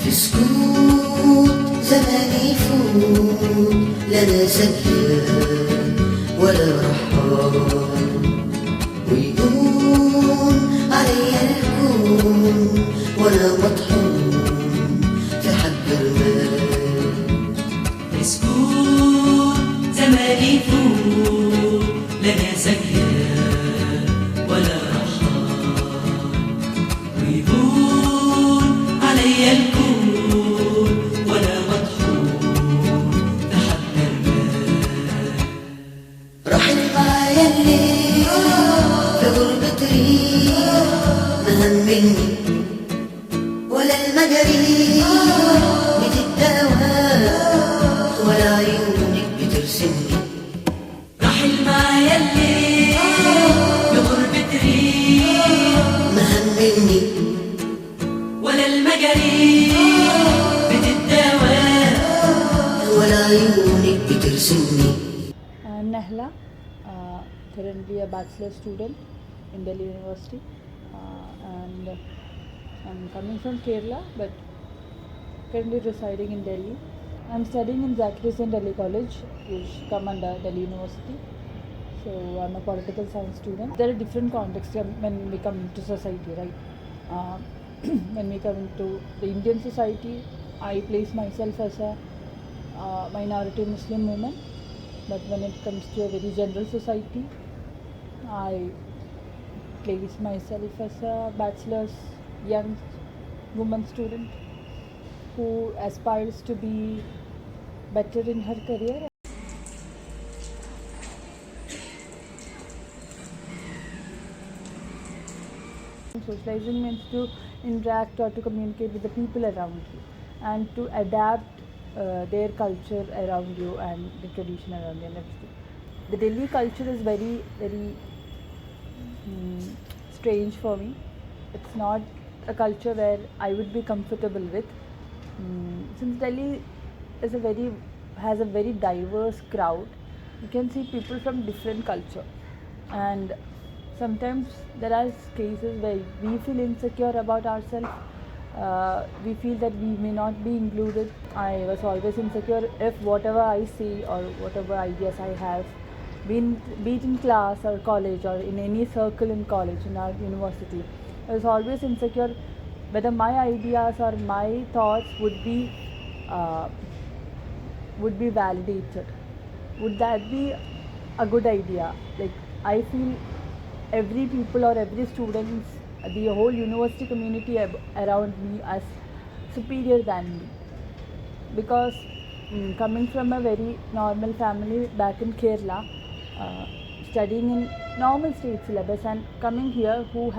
سكوت زمان يفوت لنا سكر ولا رحال ويقوم علي الكون وانا مطحون في حب المال. سكوت زمان يفوت لنا سكر ولا رحال ويهون علي الكون وانا مطحون تحت المال. رحل معايا الليل في غربة ريح ما همني ولا المجاري بتداوى ولا عيونك بترسمني. رحل معايا الليل بغربة ريح ما همني ولا المجاري بتداوى ولا عيونك بترسمني. Nehla, currently a bachelor student in Delhi University, and I'm coming from Kerala but currently residing in Delhi. I'm studying in Bakr Delhi College, which come under Delhi University. So I'm a political science student. There are different contexts when we come into society, right? When we come into the Indian society, I place myself as a minority Muslim woman. But when it comes to a very general society, I place myself as a bachelor's young woman student who aspires to be better in her career. Socializing means to interact or to communicate with the people around you and to adapt their culture around you and the tradition around you and everything. The Delhi culture is very, very strange for me. It's not a culture where I would be comfortable with. Since Delhi is has a very diverse crowd, you can see people from different culture, and sometimes there are cases where we feel insecure about ourselves. We feel that we may not be included. I was always insecure if whatever I see or whatever ideas I have, be it in class or college or in any circle in college, in our university, I was always insecure whether my ideas or my thoughts would be validated. Would that be a good idea? Like, I feel every people or every students, the whole university community around me as superior than me, because coming from a very normal family back in Kerala, studying in normal state syllabus, and coming here who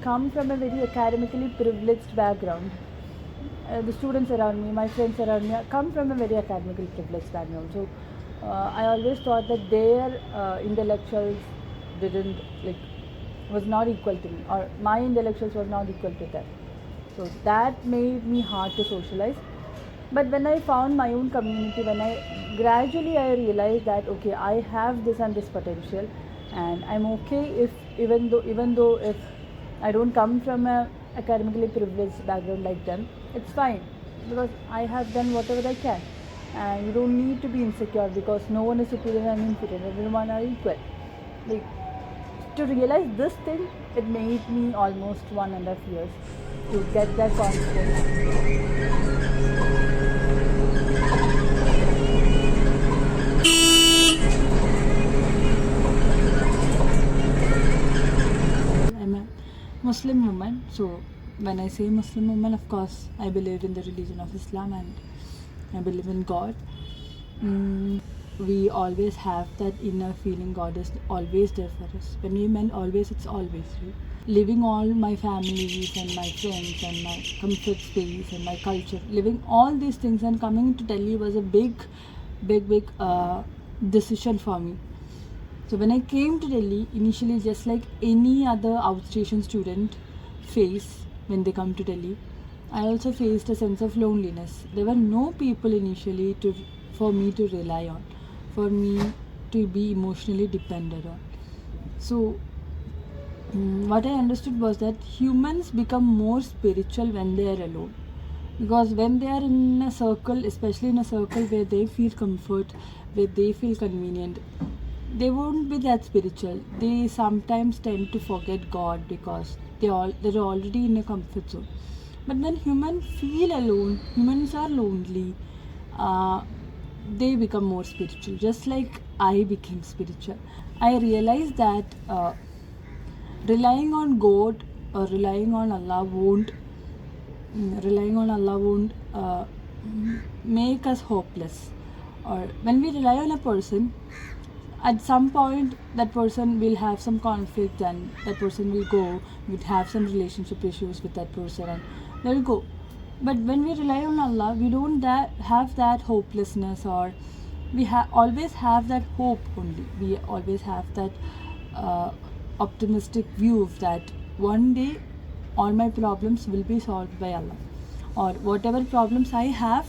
come from a very academically privileged background. The students around me, my friends around me, come from a very academically privileged background. So I always thought that their intellectuals was not equal to me, or my intellectuals was not equal to them. So that made me hard to socialize. But when I found my own community, when I gradually realized that okay, I have this and this potential, and I'm okay if even though if I don't come from a academically privileged background like them, it's fine, because I have done whatever I can, and you don't need to be insecure because no one is superior and inferior. Everyone are equal. Like, to realize this thing, it made me almost 1.5 years to get that confidence. I'm a Muslim woman, so when I say Muslim woman, of course I believe in the religion of Islam and I believe in God. We always have that inner feeling God is always there for us. When we meant always, it's always, right? Leaving all my families and my friends and my comfort space and my culture, living all these things and coming to Delhi was a big decision for me. So when I came to Delhi, initially just like any other outstation student face when they come to Delhi, I also faced a sense of loneliness. There were no people initially for me to rely on, for me to be emotionally dependent on. So what I understood was that humans become more spiritual when they are alone. Because when they are in a circle, especially in a circle where they feel comfort, where they feel convenient, they won't be that spiritual. They sometimes tend to forget God because they're already in a comfort zone. But when humans feel alone, humans are lonely, uh, they become more spiritual. Just like I became spiritual, I realized that relying on God or relying on Allah won't make us hopeless. Or when we rely on a person, at some point that person will have some conflict and that person will go, we'd have some relationship issues with that person and they'll go. But when we rely on Allah, we don't have that hopelessness, or we always have that hope only. We always have that optimistic view of that one day all my problems will be solved by Allah, or whatever problems I have,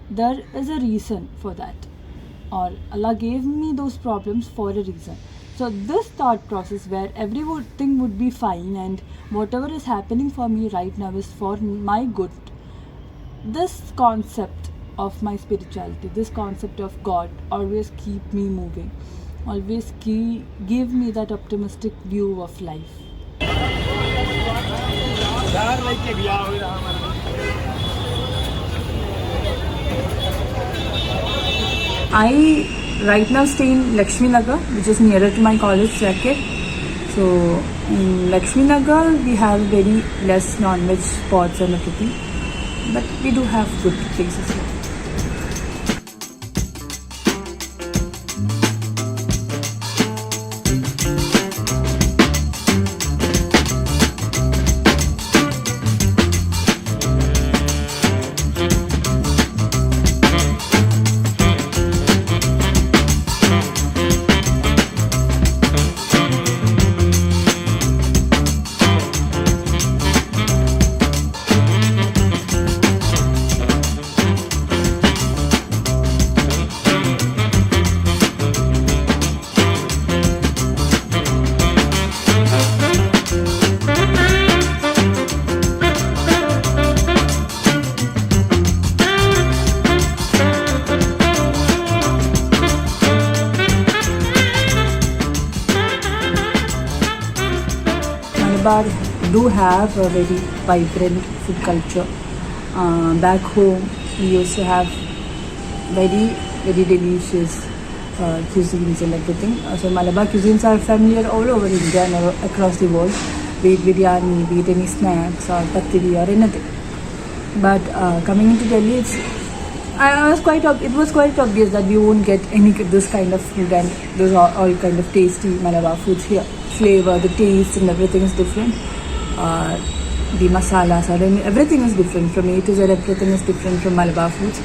there is a reason for that, or Allah gave me those problems for a reason. So this thought process where everything would be fine and whatever is happening for me right now is for my good, this concept of my spirituality, this concept of God always keep me moving, always give me that optimistic view of life. I right now stay in Lakshmi Nagar, which is nearer to my college, Cihat. So in Lakshmi Nagar, we have very less non-veg spots and everything, but we do have good places here. Malabar do have a very vibrant food culture. Back home, we used to have very, very delicious cuisines and everything. So Malabar cuisines are familiar all over India and across the world, be it biryani, be it any snacks or patiri or anything. But coming into Delhi, it was quite obvious that we won't get any this kind of food, and those are all kind of tasty Malabar foods here. Flavor, the taste and everything is different. The masalas, everything is different. From A to Z, everything is different from Malabar foods.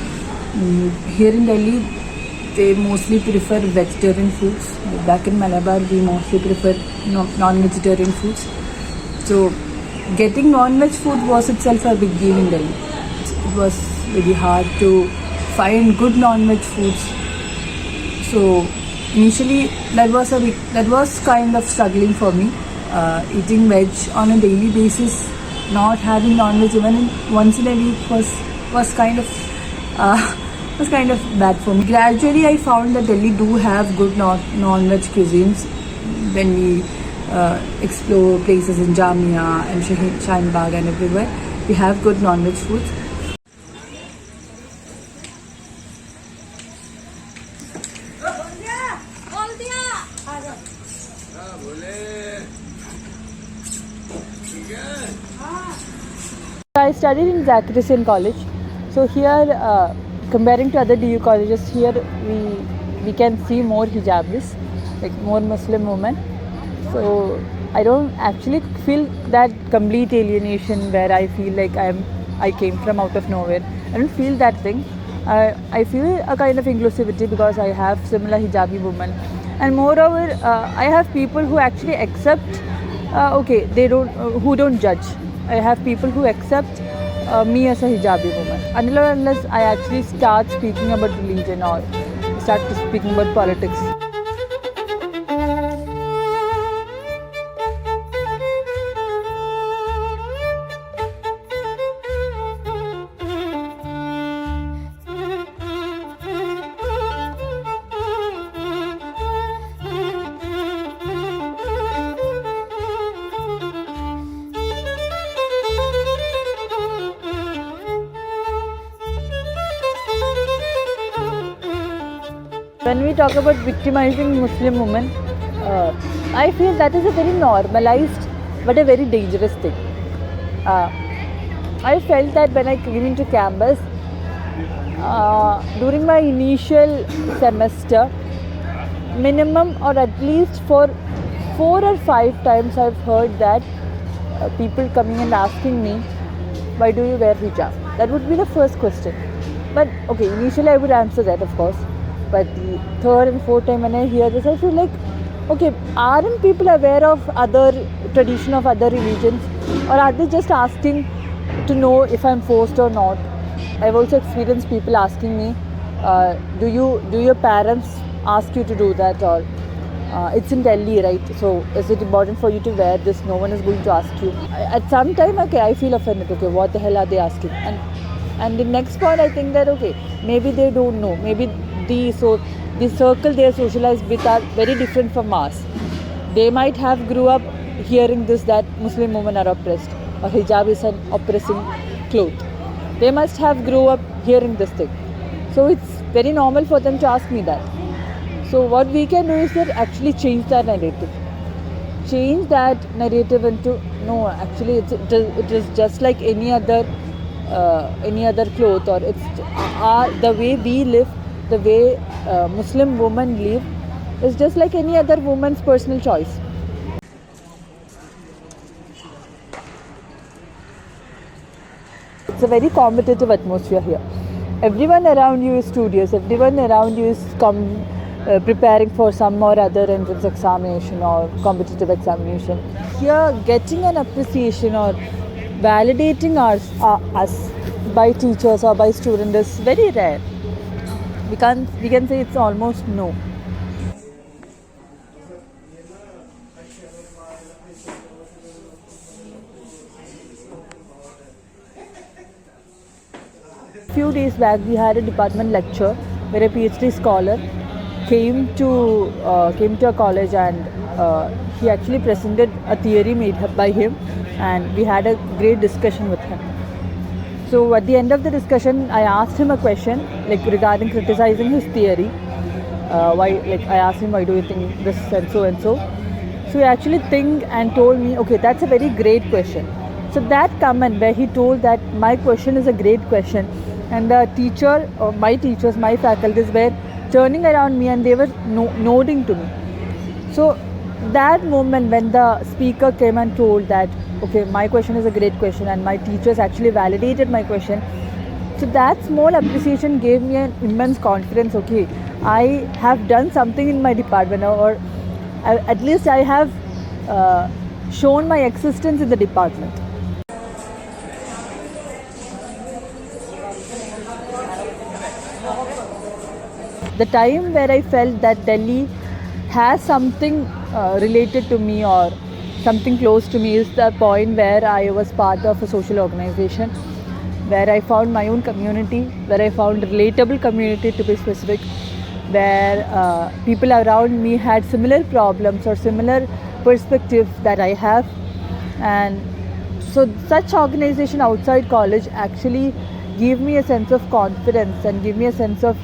Here in Delhi, they mostly prefer vegetarian foods. Back in Malabar, we mostly prefer non-vegetarian foods. So getting non-veg food was itself a big deal in Delhi. It was very hard to find good non-veg foods. So initially, that was kind of struggling for me. Eating veg on a daily basis, not having non-veg even once in a week was kind of bad for me. Gradually, I found that Delhi do have good non-veg cuisines. When we explore places in Jamia and Shaheen Bagh and everywhere, we have good non-veg foods. I studied in Zakir College. So here, comparing to other DU colleges, here we can see more hijabis, like more Muslim women. So I don't actually feel that complete alienation where I feel like I came from out of nowhere. I don't feel that thing. I feel a kind of inclusivity because I have similar hijabi women, and moreover, I have people who actually accept. Who don't judge. I have people who accept me as a hijabi woman. Unless I actually start speaking about religion or start speaking about politics. When we talk about victimizing Muslim women, I feel that is a very normalized but a very dangerous thing. Uh, I felt that when I came into campus, during my initial semester, minimum or at least for 4 or 5 times I've heard that people coming and asking me, why do you wear hijab? That would be the first question. But okay, initially I would answer that, of course. But the third and fourth time when I hear this, I feel like, okay, aren't people aware of other tradition of other religions, or are they just asking to know if I'm forced or not? I've also experienced people asking me, do your parents ask you to do that, or it's in Delhi, right? So is it important for you to wear this? No one is going to ask you. At some time, okay, I feel offended. Okay, what the hell are they asking? And the next point, I think that okay, maybe they don't know. Maybe the circle they are socialized with are very different from us. They might have grew up hearing this, that Muslim women are oppressed or hijab is an oppressing cloth. They must have grew up hearing this thing. So it's very normal for them to ask me that. So what we can do is that actually change that narrative. Change that narrative into, no, actually it is just like any other cloth, or it's the way we live, the way Muslim women live is just like any other woman's personal choice. It's a very competitive atmosphere here. Everyone around you is studious, everyone around you is preparing for some or other entrance examination or competitive examination. Here, getting an appreciation or validating us by teachers or by students is very rare. We can say it's almost no. Few days back, we had a department lecture where a PhD scholar came to a college, and he actually presented a theory made by him, and we had a great discussion with him. So at the end of the discussion, I asked him a question like regarding criticizing his theory. I asked him, why do you think this and so and so? So he actually think and told me, okay, that's a very great question. So that comment where he told that my question is a great question, and the teacher, or my teachers, my faculties were turning around me and they were nodding to me. So that moment when the speaker came and told that, okay, my question is a great question and my teachers actually validated my question, so that small appreciation gave me an immense confidence. Okay, I have done something in my department, or at least I have shown my existence in the department. The time where I felt that Delhi has something related to me or something close to me is the point where I was part of a social organization, where I found my own community, where I found a relatable community, to be specific, where people around me had similar problems or similar perspectives that I have. And so such organization outside college actually give me a sense of confidence and give me a sense of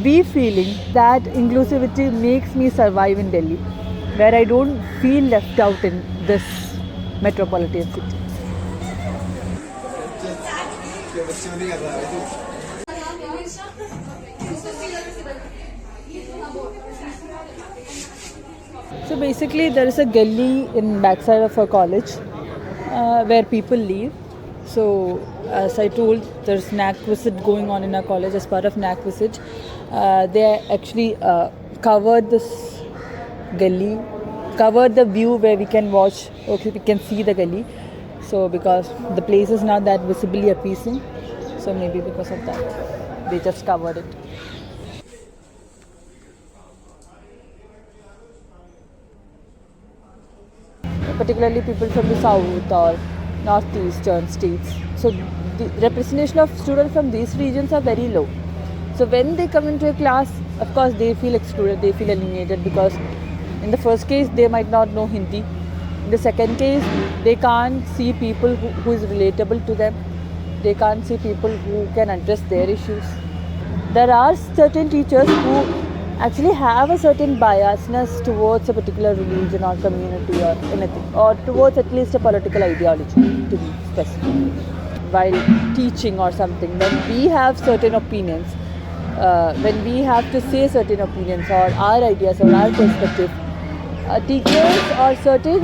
feeling that inclusivity makes me survive in Delhi, where I don't feel left out in this metropolitan city. So basically there is a gully in backside of our college where people live. So as I told, there's NAC visit going on in our college. As part of NAC visit, they actually covered this gully, covered the view where we can watch, okay, we can see the gully. So because the place is not that visibly appeasing, so maybe because of that, they just covered it. Particularly people from the south or northeastern states. So the representation of students from these regions are very low. So when they come into a class, of course they feel excluded, they feel alienated, because in the first case they might not know Hindi. In the second case, they can't see people who is relatable to them. They can't see people who can address their issues. There are certain teachers who actually have a certain biasness towards a particular religion or community or anything, or towards at least a political ideology, to be specific. While teaching or something, when we have certain opinions, when we have to say certain opinions or our ideas or our perspective, teachers or certain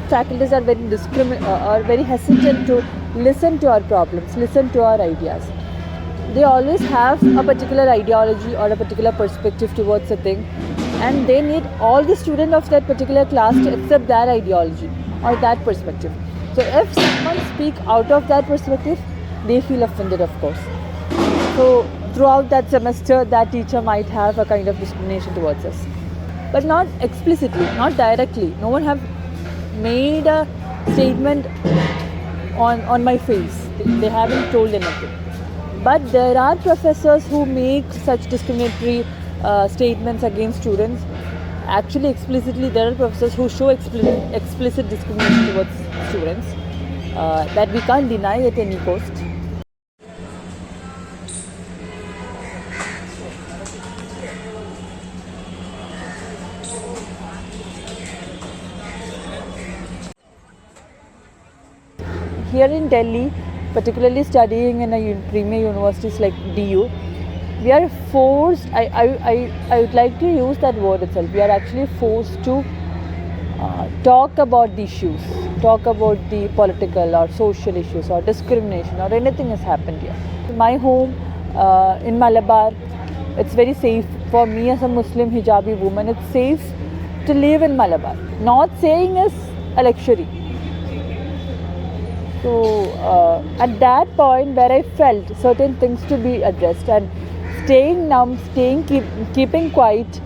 faculties are very hesitant to listen to our problems, listen to our ideas. They always have a particular ideology or a particular perspective towards a thing, and they need all the students of that particular class to accept that ideology or that perspective. So if someone speaks out of that perspective, they feel offended, of course. So throughout that semester, that teacher might have a kind of discrimination towards us, but not explicitly, not directly. No one have made a statement on my face. They haven't told anything. But there are professors who make such discriminatory statements against students. Actually, explicitly, there are professors who show explicit discrimination towards students that we can't deny at any cost. Here in Delhi, particularly studying in a premier universities like DU, we are forced, I would like to use that word itself, we are actually forced to talk about the issues, talk about the political or social issues or discrimination or anything has happened here. My home in Malabar, it's very safe for me as a Muslim hijabi woman, it's safe to live in Malabar. Not saying is a luxury. So at that point where I felt certain things to be addressed, and staying numb, keeping quiet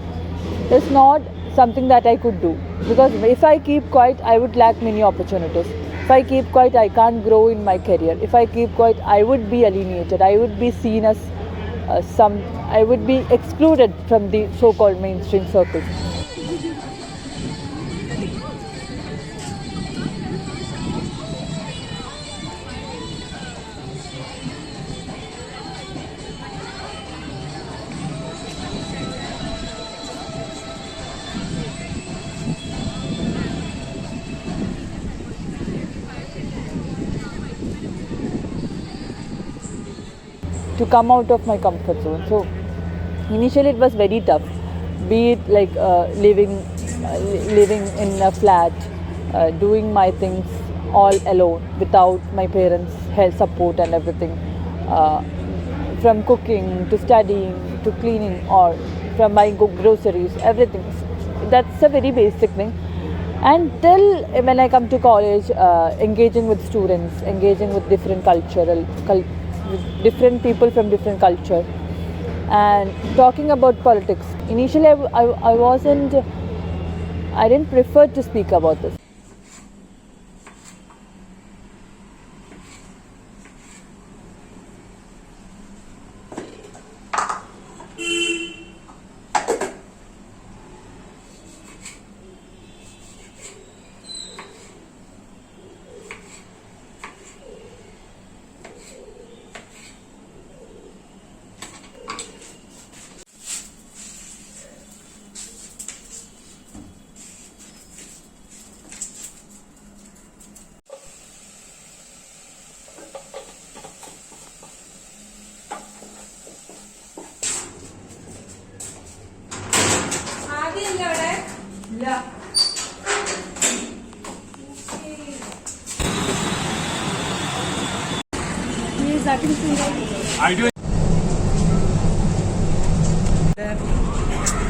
is not something that I could do, because if I keep quiet I would lack many opportunities. If I keep quiet I can't grow in my career. If I keep quiet I would be alienated, I would be seen as I would be excluded from the so-called mainstream circles. To come out of my comfort zone. So initially it was very tough, be it like living in a flat, doing my things all alone without my parents' help, support and everything, from cooking to studying to cleaning or from buying groceries, everything. That's a very basic thing. Until when I come to college, engaging with students, engaging with different different people from different culture, and talking about politics. Initially I didn't prefer to speak about this.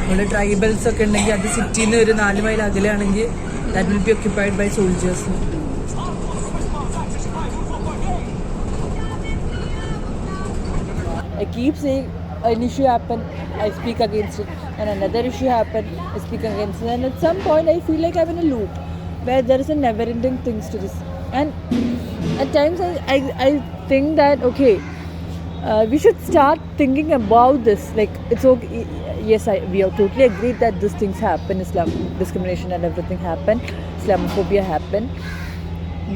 നമ്മുടെ tribals ഒക്കെ ഉണ്ടെങ്കിൽ അത് സിറ്റിയിൽ നിന്ന് ഒരു 4 mile അകലെയാണെങ്കിൽ that will be occupied by soldiers. I keep saying an issue happen, I speak against it, and another issue happen, I speak against it, and at some point I feel like I'm in a loop where there is a never-ending things to this, and at times I think that okay, we should start thinking about this. Like it's okay. Yes, we are totally agreed that these things happen. Islam discrimination and everything happen. Islamophobia happen.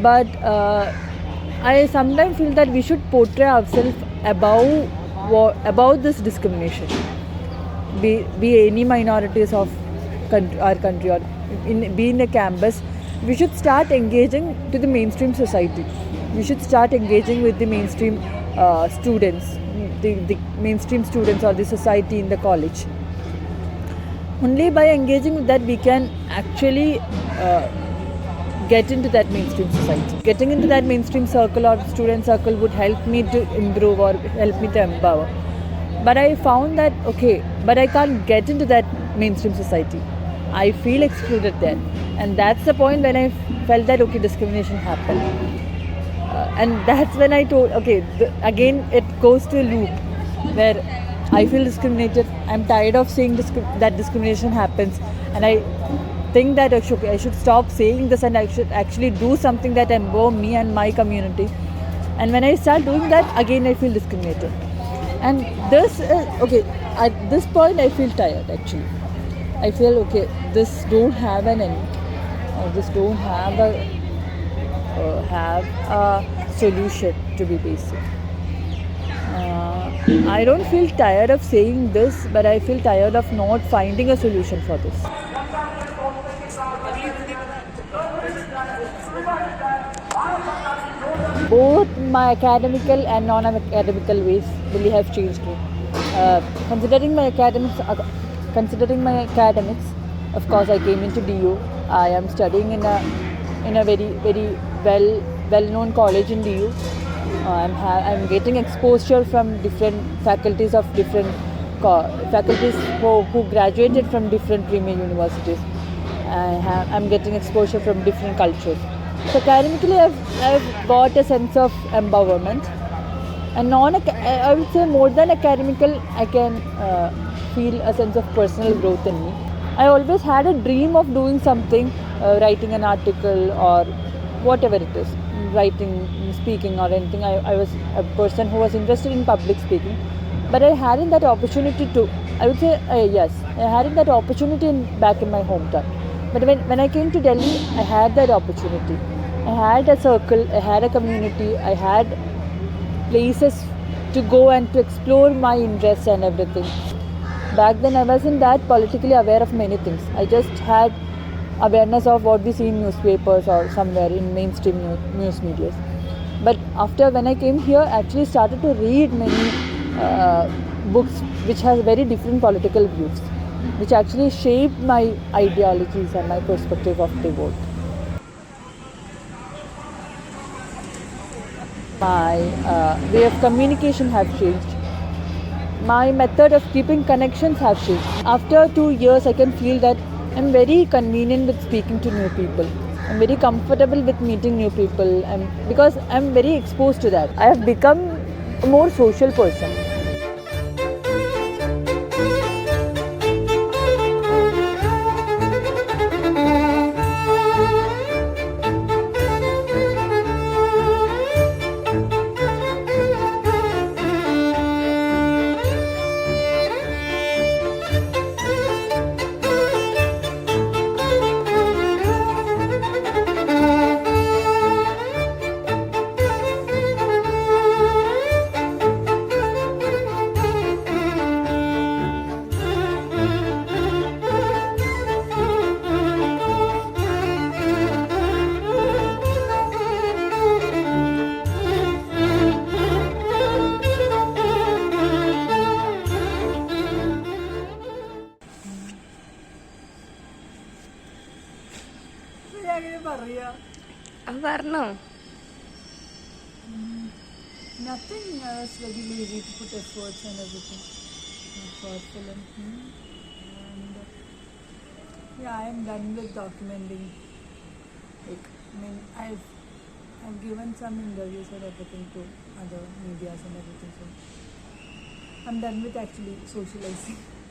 But I sometimes feel that we should portray ourselves about this discrimination. be any minorities of our country, or be in a campus, we should start engaging to the mainstream society. We should start engaging with the mainstream students, the mainstream students or the society in the college. Only by engaging with that we can actually get into that mainstream society. Getting into that mainstream circle or student circle would help me to improve or help me to empower. But I found that, okay, but I can't get into that mainstream society. I feel excluded there. And that's the point when I felt that, okay, discrimination happened. And that's when I told, okay, again it goes to a loop where I feel discriminated. I'm tired of seeing that discrimination happens. And I think that I should stop saying this and I should actually do something that empower me and my community. And when I start doing that, again I feel discriminated. And this is, okay, at this point I feel tired actually. I feel, okay, this don't have an end. Or this don't have a solution, to be basic. I don't feel tired of saying this, but I feel tired of not finding a solution for this. Both my academical and non-academical ways really have changed me. Considering my academics, of course, I came into DU. I am studying in a very well-known college in DU. I'm getting exposure from different faculties of different faculties who graduated from different premier universities. I'm getting exposure from different cultures. So academically, I've got a sense of empowerment, and I would say more than academical, I can feel a sense of personal growth in me. I always had a dream of doing something, writing an article or whatever it is, writing, speaking or anything. I was a person who was interested in public speaking, but I hadn't that opportunity to. I would say yes, I hadn't that opportunity back in my hometown. But when I came to Delhi, I had that opportunity. I had a circle, I had a community, I had places to go and to explore my interests and everything. Back then I wasn't that politically aware of many things. I just had awareness of what we see in newspapers or somewhere in mainstream news media. But after when I came here, I actually started to read many books which has very different political views, which actually shaped my ideologies and my perspective of the world. My way of communication have changed. My method of keeping connections have changed. After 2 years, I can feel that I'm very convenient with speaking to new people. I'm very comfortable with meeting new people, because I'm very exposed to that. I have become a more social person. പറഞ്ഞോ? Nothing. I was very lazy to put efforts and everything. Thoughtful and yeah, I am done with documenting. I've given some interviews and everything to other medias and everything. So I'm done with actually socializing.